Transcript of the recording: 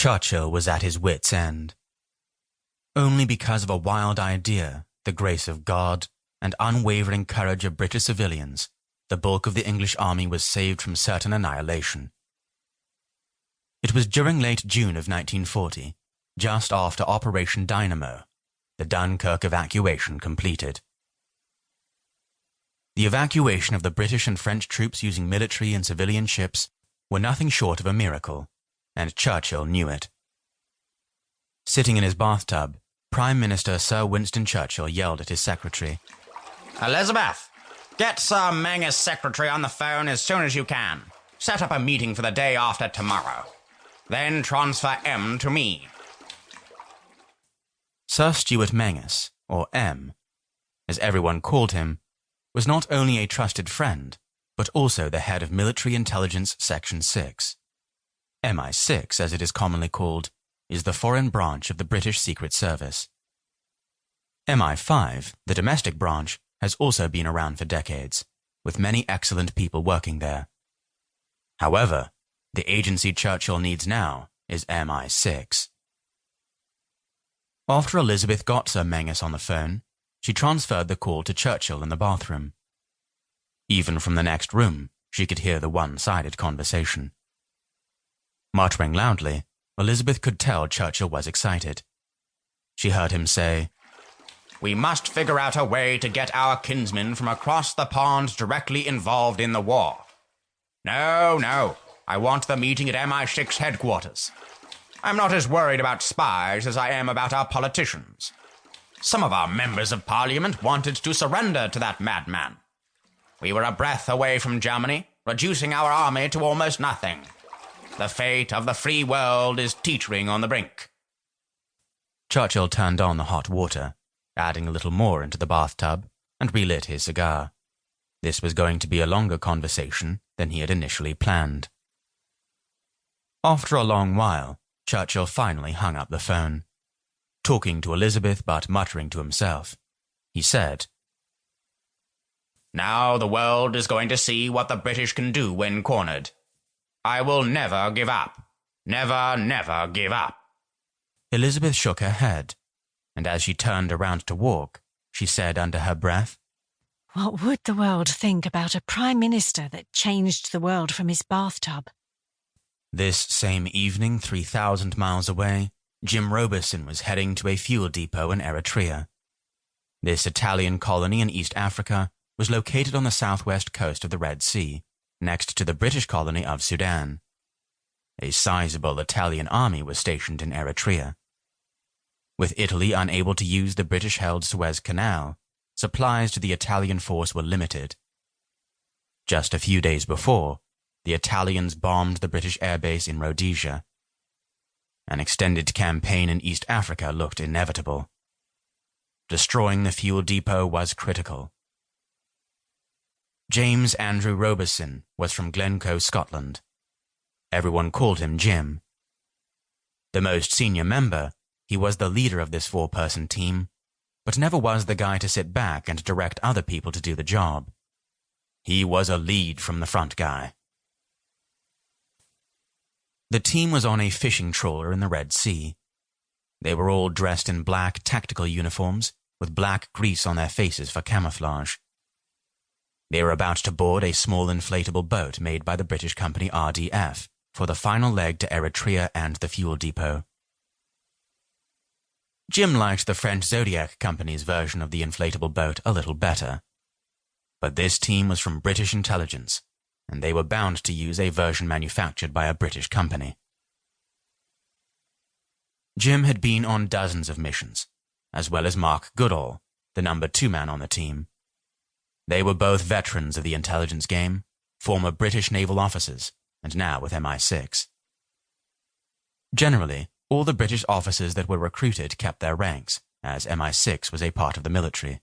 Churchill was at his wits' end. Only because of a wild idea, the grace of God, and unwavering courage of British civilians, the bulk of the English army was saved from certain annihilation. It was during late June of 1940, just after Operation Dynamo, the Dunkirk evacuation completed. The evacuation of the British and French troops using military and civilian ships were nothing short of a miracle, and Churchill knew it. Sitting in his bathtub, Prime Minister Sir Winston Churchill yelled at his secretary, "Elizabeth, get Sir Mengus' secretary on the phone as soon as you can. Set up a meeting for the day after tomorrow. Then transfer M to me." Sir Stuart Mengus, or M, as everyone called him, was not only a trusted friend, but also the head of Military Intelligence Section 6. MI6, as it is commonly called, is the foreign branch of the British Secret Service. MI5, the domestic branch, has also been around for decades, with many excellent people working there. However, the agency Churchill needs now is MI6. After Elizabeth got Sir Mengus on the phone, she transferred the call to Churchill in the bathroom. Even from the next room, she could hear the one-sided conversation. Muttering loudly, Elizabeth could tell Churchill was excited. She heard him say, "We must figure out a way to get our kinsmen from across the pond directly involved in the war. No, I want the meeting at MI6 headquarters. I'm not as worried about spies as I am about our politicians. Some of our members of parliament wanted to surrender to that madman. We were a breath away from Germany, reducing our army to almost nothing. The fate of the free world is teetering on the brink." Churchill turned on the hot water, adding a little more into the bathtub, and relit his cigar. This was going to be a longer conversation than he had initially planned. After a long while, Churchill finally hung up the phone. Talking to Elizabeth but muttering to himself, he said, "Now the world is going to see what the British can do when cornered. I will never give up. Never give up." Elizabeth shook her head, and as she turned around to walk, she said under her breath, "What would the world think about a Prime Minister that changed the world from his bathtub?" This same evening, 3,000 miles away, Jim Robertson was heading to a fuel depot in Eritrea. This Italian colony in East Africa was located on the southwest coast of the Red Sea, next to the British colony of Sudan. A sizable Italian army was stationed in Eritrea. With Italy unable to use the British-held Suez Canal, supplies to the Italian force were limited. Just a few days before, the Italians bombed the British airbase in Rhodesia. An extended campaign in East Africa looked inevitable. Destroying the fuel depot was critical. James Andrew Robertson was from Glencoe, Scotland. Everyone called him Jim. The most senior member, he was the leader of this four-person team, but never was the guy to sit back and direct other people to do the job. He was a lead-from-the-front guy. The team was on a fishing trawler in the Red Sea. They were all dressed in black tactical uniforms with black grease on their faces for camouflage. They were about to board a small inflatable boat made by the British company RDF for the final leg to Eritrea and the fuel depot. Jim liked the French Zodiac Company's version of the inflatable boat a little better. But this team was from British intelligence, and they were bound to use a version manufactured by a British company. Jim had been on dozens of missions, as well as Mark Goodall, the number 2 man on the team. They were both veterans of the intelligence game, former British naval officers, and now with MI6. Generally, all the British officers that were recruited kept their ranks, as MI6 was a part of the military.